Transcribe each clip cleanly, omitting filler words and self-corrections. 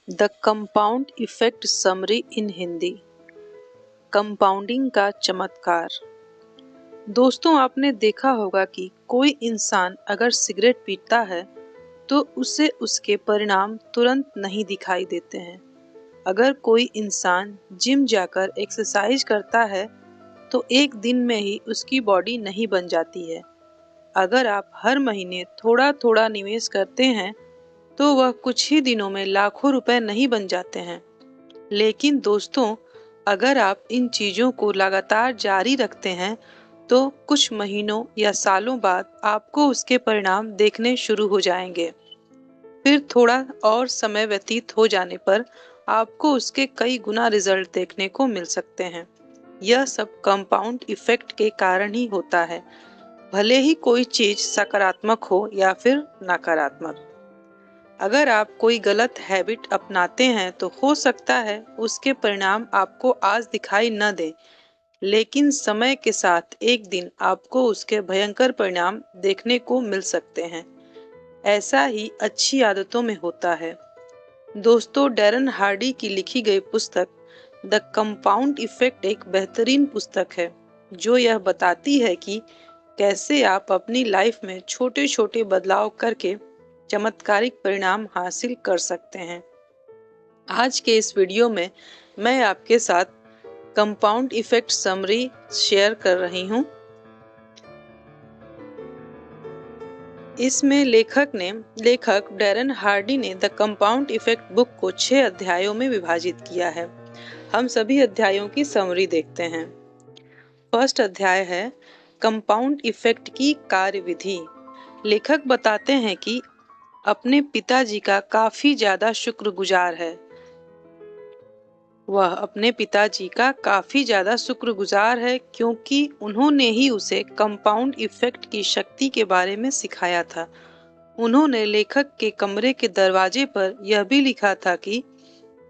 The compound effect summary in Hindi. Compounding का चमत्कार। दोस्तों, आपने देखा होगा कि कोई इंसान अगर सिगरेट पीता है तो उसे उसके परिणाम तुरंत नहीं दिखाई देते हैं। अगर कोई इंसान जिम जाकर एक्सरसाइज करता है तो एक दिन में ही उसकी बॉडी नहीं बन जाती है। अगर आप हर महीने थोड़ा थोड़ा निवेश करते हैं तो वह कुछ ही दिनों में लाखों रुपए नहीं बन जाते हैं। लेकिन दोस्तों, अगर आप इन चीज़ों को लगातार जारी रखते हैं तो कुछ महीनों या सालों बाद आपको उसके परिणाम देखने शुरू हो जाएंगे। फिर थोड़ा और समय व्यतीत हो जाने पर आपको उसके कई गुना रिजल्ट देखने को मिल सकते हैं। यह सब कंपाउंड इफेक्ट के कारण ही होता है, भले ही कोई चीज सकारात्मक हो या फिर नकारात्मक। अगर आप कोई गलत हैबिट अपनाते हैं तो हो सकता है उसके परिणाम आपको आज दिखाई न दें, लेकिन समय के साथ एक दिन आपको उसके भयंकर परिणाम देखने को मिल सकते हैं। ऐसा ही अच्छी आदतों में होता है। दोस्तों, डैरन हार्डी की लिखी गई पुस्तक द कंपाउंड इफेक्ट एक बेहतरीन पुस्तक है जो यह बताती है कि कैसे आप अपनी लाइफ में छोटे छोटे बदलाव करके चमत्कारिक परिणाम हासिल कर सकते हैं। आज के इस वीडियो में मैं आपके साथ कंपाउंड इफेक्ट समरी शेयर कर रही हूँ। इसमें लेखक डैरन हार्डी ने द कंपाउंड इफेक्ट बुक को 6 अध्यायों में विभाजित किया है। हम सभी अध्यायों की समरी देखते हैं। फर्स्ट अध्याय है कंपाउंड इफेक्ट की कार्यविधि। लेखक बताते हैं कि अपने पिताजी का काफी ज्यादा शुक्रगुजार है। वह अपने पिताजी का काफी ज्यादा शुक्रगुजार है क्योंकि उन्होंने ही उसे कंपाउंड इफेक्ट की शक्ति के बारे में सिखाया था। उन्होंने लेखक के कमरे के दरवाजे पर यह भी लिखा था कि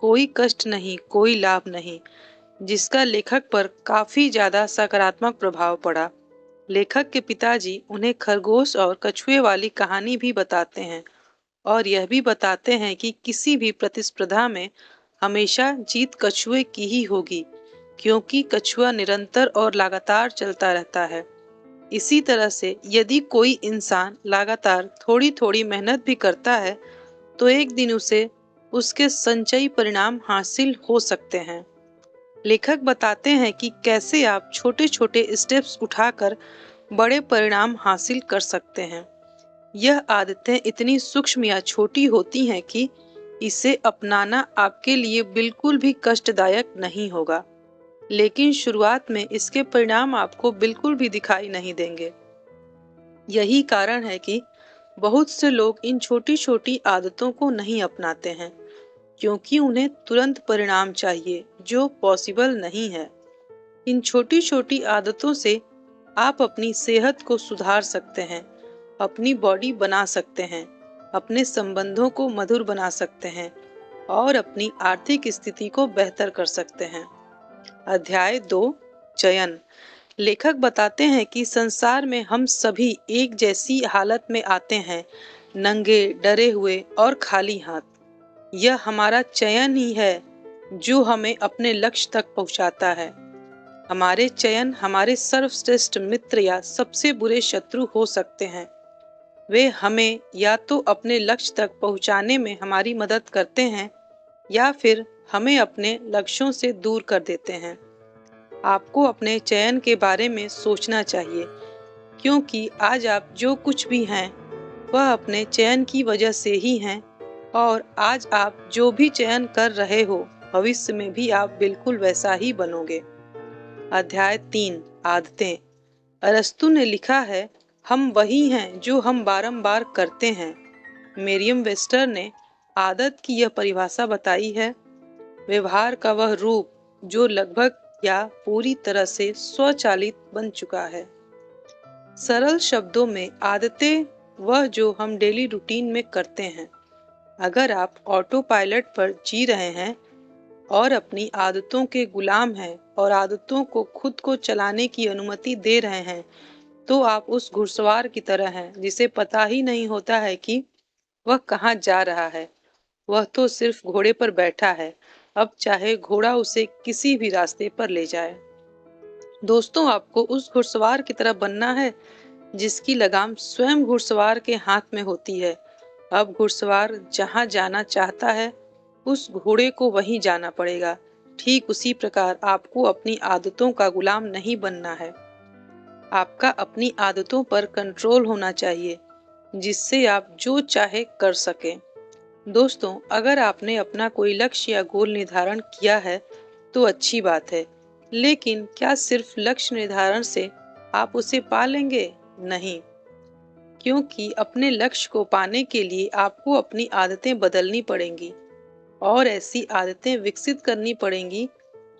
कोई कष्ट नहीं, कोई लाभ नहीं, जिसका लेखक पर काफी ज्यादा सकारात्मक प्रभाव पड़ा। लेखक के पिताजी उन्हें खरगोश और कछुए वाली कहानी भी बताते हैं और यह भी बताते हैं कि किसी भी प्रतिस्पर्धा में हमेशा जीत कछुए की ही होगी, क्योंकि कछुआ निरंतर और लगातार चलता रहता है। इसी तरह से यदि कोई इंसान लगातार थोड़ी थोड़ी मेहनत भी करता है तो एक दिन उसे उसके संचयी परिणाम हासिल हो सकते हैं। लेखक बताते हैं कि कैसे आप छोटे छोटे स्टेप्स उठाकर बड़े परिणाम हासिल कर सकते हैं। यह आदतें इतनी सूक्ष्म या छोटी होती हैं कि इसे अपनाना आपके लिए बिल्कुल भी कष्टदायक नहीं होगा, लेकिन शुरुआत में इसके परिणाम आपको बिल्कुल भी दिखाई नहीं देंगे। यही कारण है कि बहुत से लोग इन छोटी छोटी आदतों को नहीं अपनाते हैं, क्योंकि उन्हें तुरंत परिणाम चाहिए जो पॉसिबल नहीं है। इन छोटी छोटी आदतों से आप अपनी सेहत को सुधार सकते हैं, अपनी बॉडी बना सकते हैं, अपने संबंधों को मधुर बना सकते हैं और अपनी आर्थिक स्थिति को बेहतर कर सकते हैं। अध्याय 2, चयन। लेखक बताते हैं कि संसार में हम सभी एक जैसी हालत में आते हैं, नंगे, डरे हुए और खाली हाथ। यह हमारा चयन ही है जो हमें अपने लक्ष्य तक पहुंचाता है। हमारे चयन हमारे सर्वश्रेष्ठ मित्र या सबसे बुरे शत्रु हो सकते हैं। वे हमें या तो अपने लक्ष्य तक पहुंचाने में हमारी मदद करते हैं या फिर हमें अपने लक्ष्यों से दूर कर देते हैं। आपको अपने चयन के बारे में सोचना चाहिए, क्योंकि आज आप जो कुछ भी हैं वह अपने चयन की वजह से ही हैं और आज आप जो भी चयन कर रहे हो भविष्य में भी आप बिल्कुल वैसा ही बनोगे। अध्याय 3, आदतें। अरस्तु ने लिखा है, हम वही हैं जो हम बारंबार करते हैं। मेरियम वेस्टर ने आदत की यह परिभाषा बताई है, व्यवहार का वह रूप जो लगभग या पूरी तरह से स्वचालित बन चुका है। सरल शब्दों में आदतें वह जो हम डेली रूटीन में करते हैं। अगर आप ऑटो पायलट पर जी रहे हैं और अपनी आदतों के गुलाम हैं और आदतों को खुद को चलाने की अनुमति दे रहे हैं, तो आप उस घुड़सवार की तरह हैं जिसे पता ही नहीं होता है कि वह कहाँ जा रहा है वह तो सिर्फ घोड़े पर बैठा है, अब चाहे घोड़ा उसे किसी भी रास्ते पर ले जाए। दोस्तों, आपको उस घुड़सवार की तरह बनना है जिसकी लगाम स्वयं घुड़सवार के हाथ में होती है। अब घुड़सवार जहां जाना चाहता है, उस घोड़े को वहीं जाना पड़ेगा। ठीक उसी प्रकार आपको अपनी आदतों का गुलाम नहीं बनना है। आपका अपनी आदतों पर कंट्रोल होना चाहिए, जिससे आप जो चाहे कर सकें। दोस्तों, अगर आपने अपना कोई लक्ष्य या गोल निर्धारण किया है, तो अच्छी बात है। लेकिन क्या सिर्फ लक्ष्य निर्धारण से आप उसे पा लेंगे? नहीं, क्योंकि अपने लक्ष्य को पाने के लिए आपको अपनी आदतें बदलनी पड़ेंगी और ऐसी आदतें विकसित करनी पड़ेंगी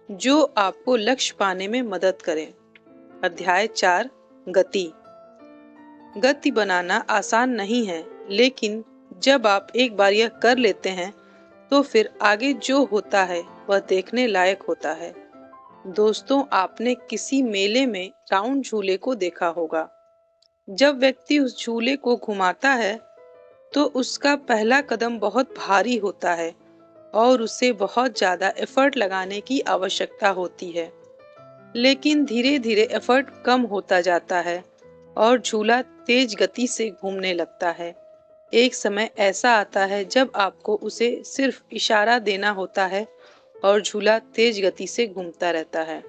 जो आपको लक्ष्य पाने में मदद करें। अध्याय 4, गति। गति बनाना आसान नहीं है, लेकिन जब आप एक बार यह कर लेते हैं, तो फिर आगे जो होता है वह देखने लायक होता है। दोस्तों, आपने किसी मेले में राउंड झूले को देखा होगा। जब व्यक्ति उस झूले को घुमाता है, तो उसका पहला कदम बहुत भारी होता है और उसे बहुत ज्यादा एफर्ट लगाने की आवश्यकता होती है। लेकिन धीरे धीरे एफर्ट कम होता जाता है और झूला तेज गति से घूमने लगता है। एक समय ऐसा आता है जब आपको उसे सिर्फ इशारा देना होता है और झूला तेज गति से घूमता रहता है।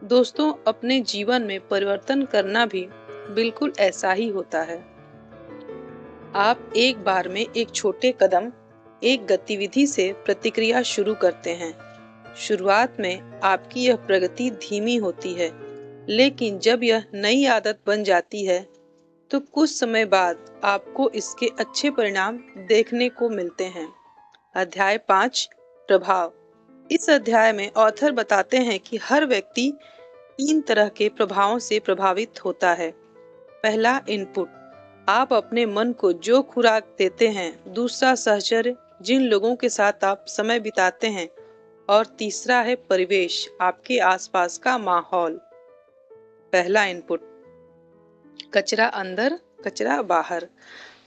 दोस्तों, अपने जीवन में परिवर्तन करना भी बिल्कुल ऐसा ही होता है। आप एक बार में एक छोटे कदम, एक गतिविधि से प्रतिक्रिया शुरू करते हैं। शुरुआत में आपकी यह प्रगति धीमी होती है, लेकिन जब यह नई आदत बन जाती है, तो कुछ समय बाद आपको इसके अच्छे परिणाम देखने को मिलते हैं। अध्याय 5, प्रभाव। इस अध्याय में ऑथर बताते हैं कि हर व्यक्ति 3 तरह के प्रभावों से प्रभावित होता है। पहला, इनपुट। आप अपने मन को जो खुराक देते हैं। दूसरा, सहचर्य, जिन लोगों के साथ आप समय बिताते हैं। और तीसरा है परिवेश, आपके आसपास का माहौल। पहला, इनपुट। कचरा अंदर, कचरा बाहर।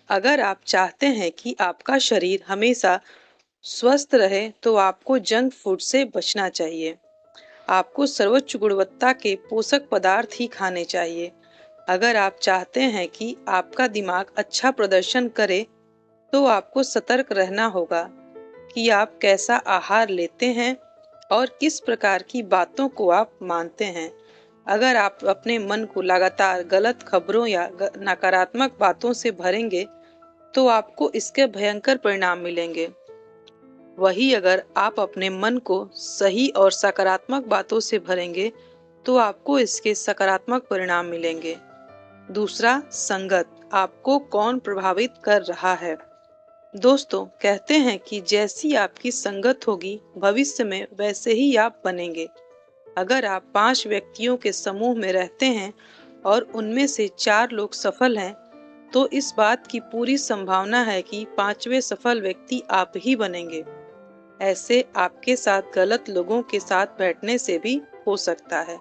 अगर आप चाहते हैं कि आपका शरीर हमेशा स्वस्थ रहे, तो आपको जंक फूड से बचना चाहिए। आपको सर्वोच्च गुणवत्ता के पोषक पदार्थ ही खाने चाहिए। अगर आप चाहते हैं कि आपका दिमाग अच्छा प्रदर्शन करे, तो आपको सतर्क रहना होगा कि आप कैसा आहार लेते हैं और किस प्रकार की बातों को आप मानते हैं। अगर आप अपने मन को लगातार गलत खबरों या नकारात्मक बातों से भरेंगे, तो आपको इसके भयंकर परिणाम मिलेंगे। वही अगर आप अपने मन को सही और सकारात्मक बातों से भरेंगे, तो आपको इसके सकारात्मक परिणाम मिलेंगे। दूसरा, संगत। आपको कौन प्रभावित कर रहा है? दोस्तों, कहते हैं कि जैसी आपकी संगत होगी, भविष्य में वैसे ही आप बनेंगे। अगर आप 5 व्यक्तियों के समूह में रहते हैं और उनमें से 4 लोग सफल हैं, तो इस बात की पूरी संभावना है कि 5वें सफल व्यक्ति आप ही बनेंगे। ऐसे आपके साथ गलत लोगों के साथ बैठने से भी हो सकता है।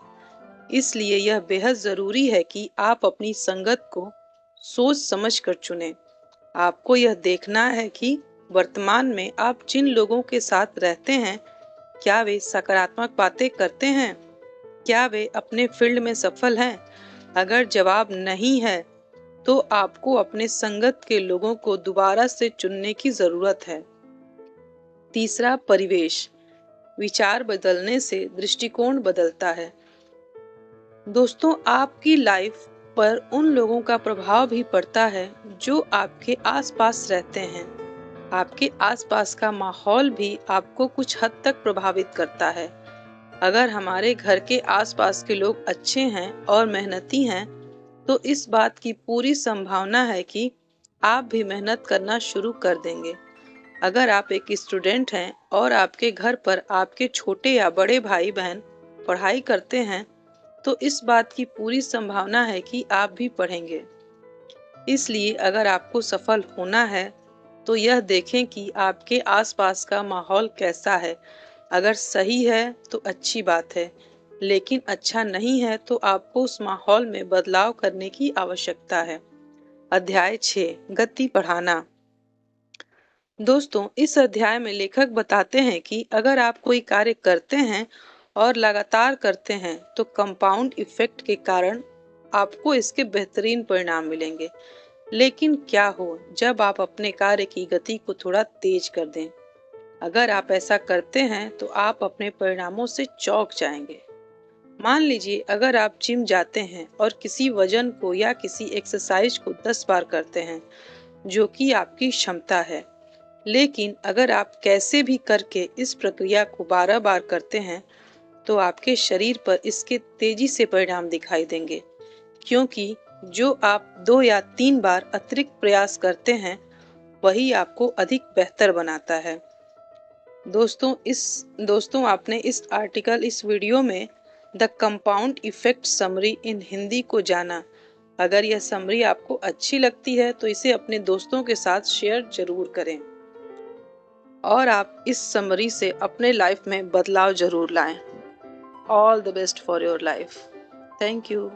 इसलिए यह बेहद जरूरी है कि आप अपनी संगत को सोच समझ कर चुनें। आपको यह देखना है कि वर्तमान में आप जिन लोगों के साथ रहते हैं, क्या वे सकारात्मक बातें करते हैं? क्या वे अपने फील्ड में सफल हैं? अगर जवाब नहीं है, तो आपको अपने संगत के लोगों को दोबारा से चुनने की जरूरत है। तीसरा, परिवेश। विचार बदलने से दृष्टिकोण बदलता है। दोस्तों, आपकी लाइफ पर उन लोगों का प्रभाव भी पड़ता है जो आपके आसपास रहते हैं। आपके आसपास का माहौल भी आपको कुछ हद तक प्रभावित करता है। अगर हमारे घर के आसपास के लोग अच्छे हैं और मेहनती हैं, तो इस बात की पूरी संभावना है कि आप भी मेहनत करना शुरू कर देंगे। अगर आप एक स्टूडेंट हैं और आपके घर पर आपके छोटे या बड़े भाई बहन पढ़ाई करते हैं, तो इस बात की पूरी संभावना है कि आप भी पढ़ेंगे। इसलिए अगर आपको सफल होना है, तो यह देखें कि आपके आसपास का माहौल कैसा है। अगर सही है तो अच्छी बात है, लेकिन अच्छा नहीं है तो आपको उस माहौल में बदलाव करने की आवश्यकता है। अध्याय 6, गति बढ़ाना। दोस्तों, इस अध्याय में लेखक बताते हैं कि अगर आप कोई कार्य करते हैं और लगातार करते हैं तो कंपाउंड इफेक्ट के कारण आपको इसके बेहतरीन परिणाम मिलेंगे। लेकिन क्या हो जब आप अपने कार्य की गति को थोड़ा तेज कर दें? अगर आप ऐसा करते हैं तो आप अपने परिणामों से चौंक जाएंगे। मान लीजिए अगर आप जिम जाते हैं और किसी वजन को या किसी एक्सरसाइज को 10 बार करते हैं, जो कि आपकी क्षमता है। लेकिन अगर आप कैसे भी करके इस प्रक्रिया को 12 बार करते हैं, तो आपके शरीर पर इसके तेजी से परिणाम दिखाई देंगे, क्योंकि जो आप 2 या 3 बार अतिरिक्त प्रयास करते हैं, वही आपको अधिक बेहतर बनाता है। दोस्तों आपने इस वीडियो में द कंपाउंड इफेक्ट समरी इन हिंदी को जाना। अगर यह समरी आपको अच्छी लगती है तो इसे अपने दोस्तों के साथ शेयर जरूर करें और आप इस समरी से अपने लाइफ में बदलाव जरूर लाएं। All the best for your life. Thank you.